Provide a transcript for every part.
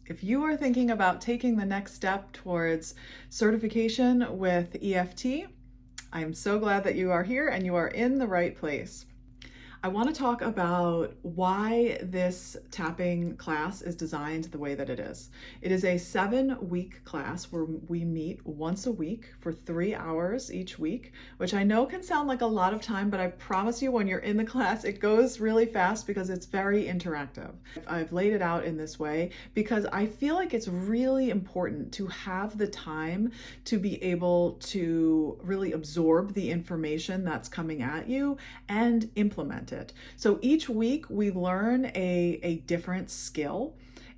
If you are thinking about taking the next step towards certification with EFT, I'm so glad that you are here and you are in the right place. I want to talk about why this tapping class is designed the way that it is. It is a 7-week class where we meet once a week for 3 hours each week, which I know can sound like a lot of time, but I promise you when you're in the class, it goes really fast because it's very interactive. I've laid it out in this way because I feel like it's really important to have the time to be able to really absorb the information that's coming at you and implement it. So each week we learn a different skill,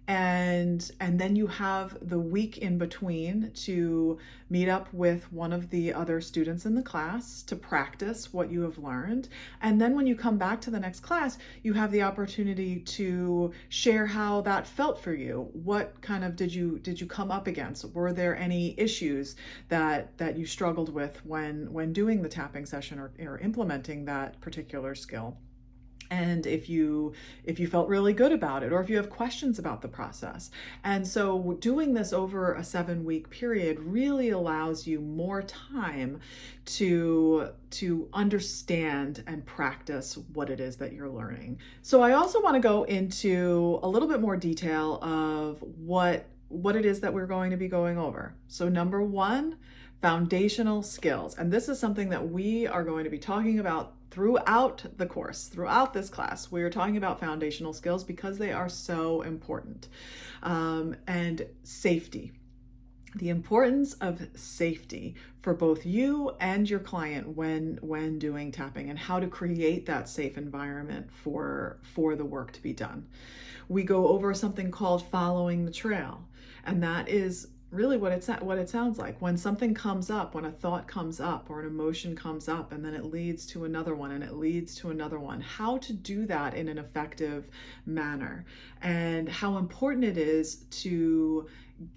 and then you have the week in between to meet up with one of the other students in the class to practice what you have learned. And then when you come back to the next class, you have the opportunity to share how that felt for you. What kind of did you come up against? Were there any issues that you struggled with when doing the tapping session or implementing that particular skill? And if you felt really good about it, or if you have questions about the process. And so doing this over a 7-week period really allows you more time to understand and practice what it is that you're learning. So I also want to go into a little bit more detail of what it is that we're going to be going over. So number one, foundational skills. And this is something that we are going to be talking about throughout the course, throughout this class. We are talking about foundational skills because they are so important. And safety. The importance of safety for both you and your client when doing tapping, and how to create that safe environment for the work to be done. We go over something called following the trail, and that is really what it sounds like. When something comes up, when a thought comes up or an emotion comes up, and then it leads to another one and it leads to another one, how to do that in an effective manner, and how important it is to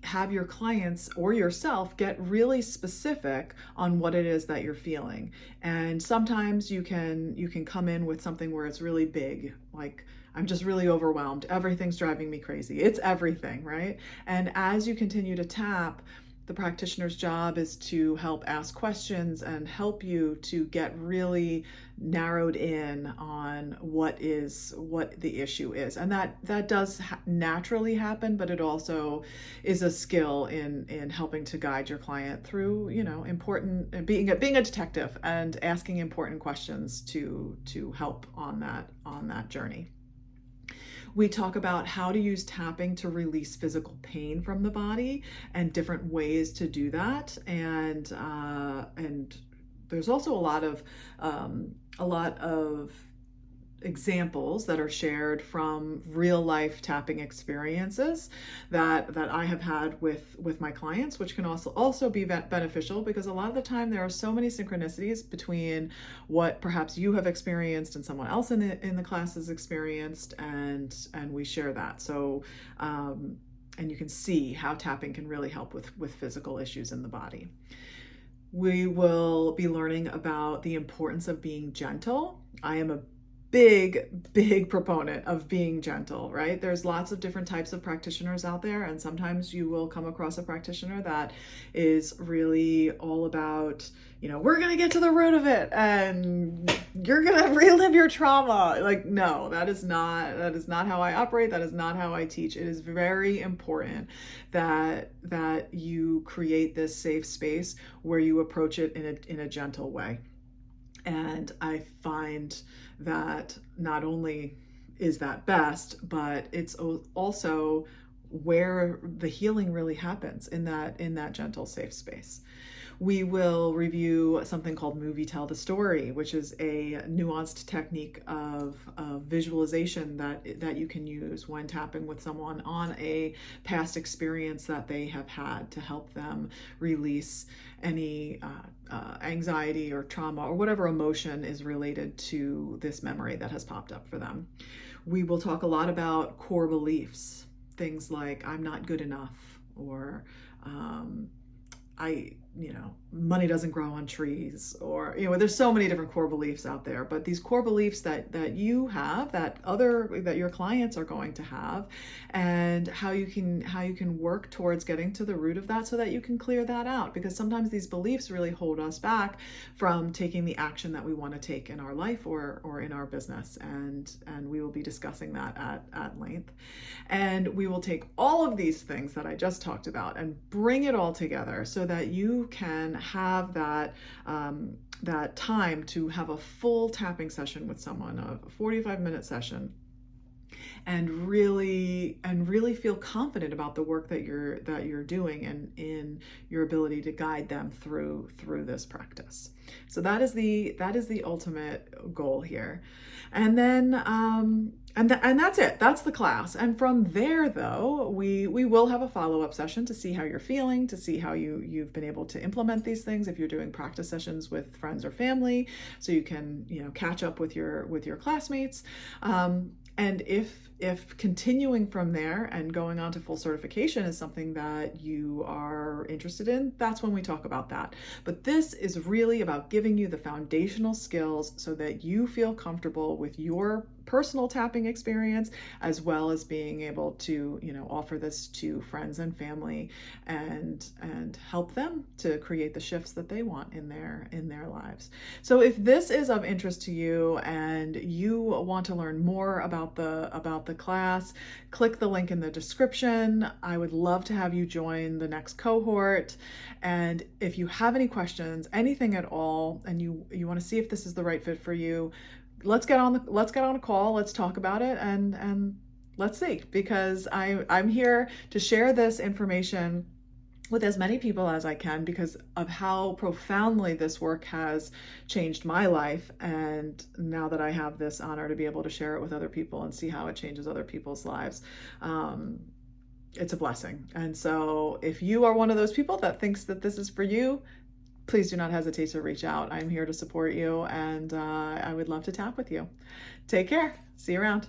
have your clients or yourself get really specific on what it is that you're feeling. And sometimes you can come in with something where it's really big, like, I'm just really overwhelmed. Everything's driving me crazy. It's everything, right? And as you continue to tap, the practitioner's job is to help ask questions and help you to get really narrowed in on what the issue is. And that does naturally happen, but it also is a skill in helping to guide your client through, important, being a detective and asking important questions to help on that journey. We talk about how to use tapping to release physical pain from the body and different ways to do that. And there's also a lot of examples that are shared from real life tapping experiences that I have had with my clients, which can also be beneficial, because a lot of the time there are so many synchronicities between what perhaps you have experienced and someone else in the class has experienced, and we share that. So and you can see how tapping can really help with physical issues in the body. We will be learning about the importance of being gentle. I am a big proponent of being gentle, right? There's lots of different types of practitioners out there, and sometimes you will come across a practitioner that is really all about, we're gonna get to the root of it and you're gonna relive your trauma. Like, no, that is not how I operate. That is not how I teach. It is very important that you create this safe space where you approach it in a gentle way. And I find that not only is that best, but it's also where the healing really happens, in that gentle, safe space. We will review something called Movie Tell the Story, which is a nuanced technique of visualization that you can use when tapping with someone on a past experience that they have had, to help them release any anxiety or trauma or whatever emotion is related to this memory that has popped up for them. We will talk a lot about core beliefs, things like I'm not good enough, or money doesn't grow on trees, or, there's so many different core beliefs out there, but these core beliefs that you have, that your clients are going to have, and how you can work towards getting to the root of that so that you can clear that out, because sometimes these beliefs really hold us back from taking the action that we want to take in our life or in our business, and we will be discussing that at length. And we will take all of these things that I just talked about and bring it all together so that you can have that time to have a full tapping session with someone, a 45-minute session, and really feel confident about the work that you're doing, and in your ability to guide them through this practice. So that is the ultimate goal here. And then and that's it. That's the class. And from there, though, we will have a follow-up session to see how you're feeling, to see how you've been able to implement these things if you're doing practice sessions with friends or family, so you can catch up with your classmates. And if continuing from there and going on to full certification is something that you are interested in, that's when we talk about that. But this is really about giving you the foundational skills so that you feel comfortable with your personal tapping experience, as well as being able to offer this to friends and family, and help them to create the shifts that they want in their lives. So if this is of interest to you and you want to learn more about the class, click the link in the description. I would love to have you join the next cohort. And if you have any questions, anything at all, and you want to see if this is the right fit for you, let's get on a call. Let's talk about it, and let's see, because I'm here to share this information with as many people as I can, because of how profoundly this work has changed my life. And now that I have this honor to be able to share it with other people and see how it changes other people's lives, it's a blessing. And so if you are one of those people that thinks that this is for you, please do not hesitate to reach out. I'm here to support you, and I would love to tap with you. Take care. See you around.